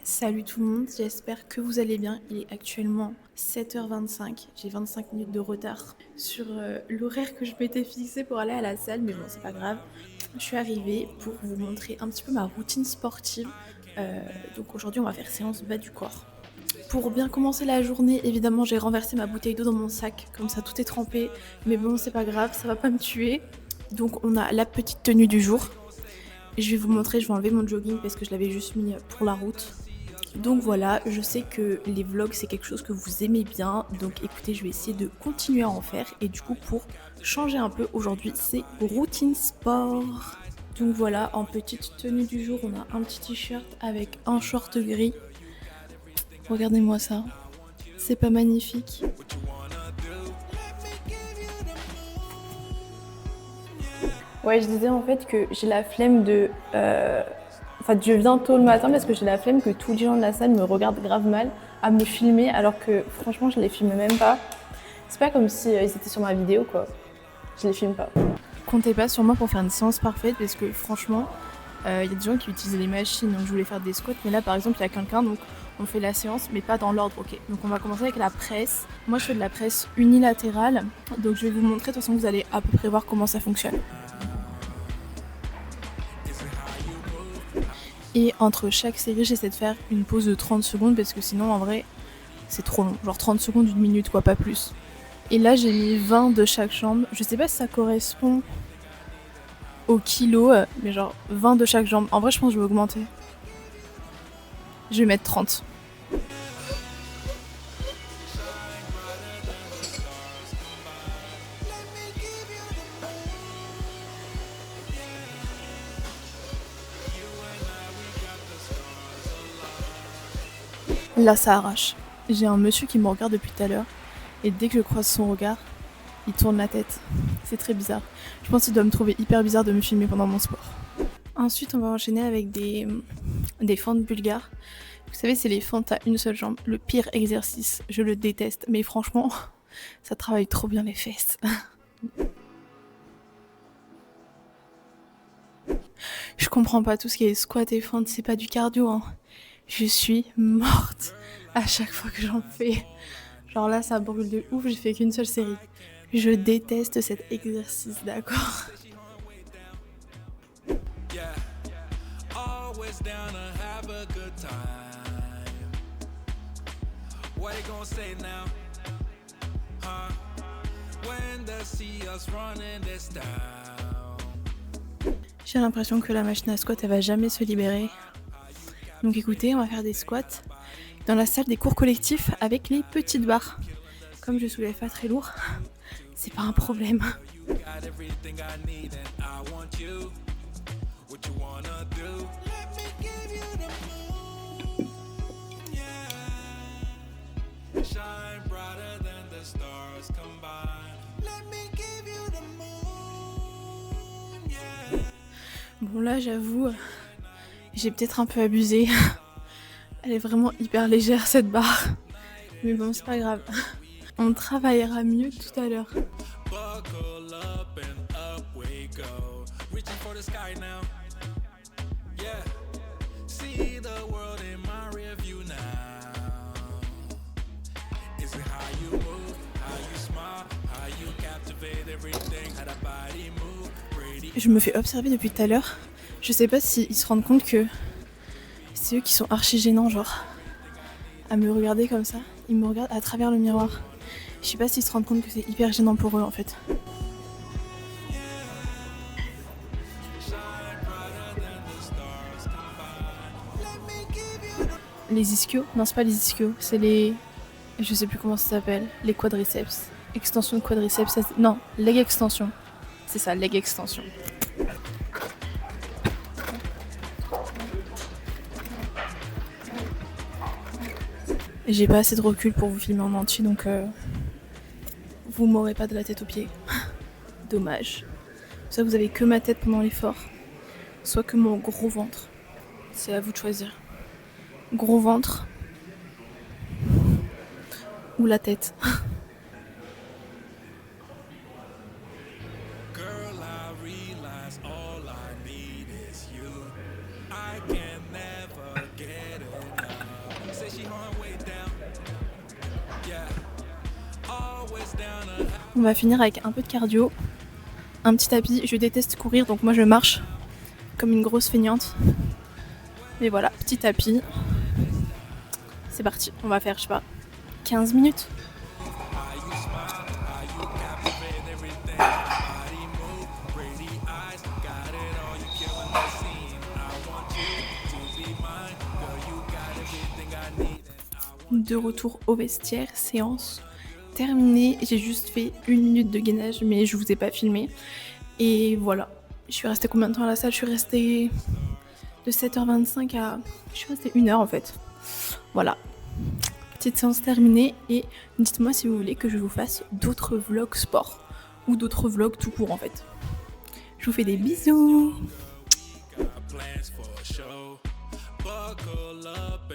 Salut tout le monde, j'espère que vous allez bien. Il est actuellement 7h25, j'ai 25 minutes de retard sur l'horaire que je m'étais fixé pour aller à la salle, mais bon, c'est pas grave. Je suis arrivée pour vous montrer un petit peu ma routine sportive. Donc aujourd'hui, on va faire séance bas du corps. Pour bien commencer la journée, évidemment, j'ai renversé ma bouteille d'eau dans mon sac, comme ça tout est trempé, mais bon, c'est pas grave, ça va pas me tuer. Donc on a la petite tenue du jour. Je vais vous montrer, je vais enlever mon jogging parce que je l'avais juste mis pour la route. Donc voilà, je sais que les vlogs c'est quelque chose que vous aimez bien, donc écoutez, je vais essayer de continuer à en faire et du coup pour changer un peu aujourd'hui c'est routine sport. Donc voilà, en petite tenue du jour, on a un petit t-shirt avec un short gris. Regardez-moi ça, c'est pas magnifique? Ouais, je disais en fait que j'ai la flemme de... Enfin, je viens tôt le matin parce que j'ai la flemme que tous les gens de la salle me regardent grave mal à me filmer alors que franchement je les filme même pas. C'est pas comme si ils étaient sur ma vidéo quoi. Je les filme pas. Comptez pas sur moi pour faire une séance parfaite parce que franchement, y a des gens qui utilisent les machines donc je voulais faire des squats mais là par exemple il y a quelqu'un donc on fait la séance mais pas dans l'ordre, ok. Donc on va commencer avec la presse. Moi je fais de la presse unilatérale donc je vais vous montrer de toute façon vous allez à peu près voir comment ça fonctionne. Et entre chaque série, j'essaie de faire une pause de 30 secondes parce que sinon, en vrai, c'est trop long. Genre 30 secondes, une minute, quoi, pas plus. Et là, j'ai mis 20 de chaque jambe. Je sais pas si ça correspond au kilo, mais genre 20 de chaque jambe. En vrai, je pense que je vais augmenter. Je vais mettre 30. Là, ça arrache. J'ai un monsieur qui me regarde depuis tout à l'heure. Et dès que je croise son regard, il tourne la tête. C'est très bizarre. Je pense qu'il doit me trouver hyper bizarre de me filmer pendant mon sport. Ensuite, on va enchaîner avec des fentes bulgares. Vous savez, c'est les fentes à une seule jambe. Le pire exercice, je le déteste. Mais franchement, ça travaille trop bien les fesses. Je comprends pas tout ce qui est squat et fente, c'est pas du cardio. Hein. Je suis morte à chaque fois que j'en fais. Genre là, ça brûle de ouf, j'ai fait qu'une seule série. Je déteste cet exercice, d'accord? J'ai l'impression que la machine à squat, elle va jamais se libérer. Donc écoutez, on va faire des squats dans la salle des cours collectifs avec les petites barres. Comme je soulève pas très lourd, c'est pas un problème. Bon là j'avoue, j'ai peut-être un peu abusé. Elle est vraiment hyper légère cette barre. Mais bon c'est pas grave. On travaillera mieux tout à l'heure. Je me fais observer depuis tout à l'heure. Je sais pas s'ils se rendent compte que c'est eux qui sont archi gênants, genre, à me regarder comme ça. Ils me regardent à travers le miroir. Je sais pas s'ils se rendent compte que c'est hyper gênant pour eux en fait. Les ischios? Non, c'est pas les ischios, c'est les... Je sais plus comment ça s'appelle. Les quadriceps. Extension de quadriceps. Non, leg extension. C'est ça, leg extension. J'ai pas assez de recul pour vous filmer en entier, donc vous m'aurez pas de la tête aux pieds. Dommage. Soit vous avez que ma tête pendant l'effort, soit que mon gros ventre. C'est à vous de choisir. Gros ventre ou la tête. On va finir avec un peu de cardio, un petit tapis. Je déteste courir, donc moi je marche comme une grosse feignante. Mais voilà, petit tapis. C'est parti, on va faire, je sais pas, 15 minutes. De retour au vestiaire, séance terminée. J'ai juste fait 1 minute de gainage, mais je vous ai pas filmé. Et voilà, je suis restée combien de temps à la salle? Je suis restée de 7h25 à... Je suis restée 1 heure en fait. Voilà, petite séance terminée. Et dites-moi si vous voulez que je vous fasse d'autres vlogs sport ou d'autres vlogs tout court en fait. Je vous fais des bisous. Buckle up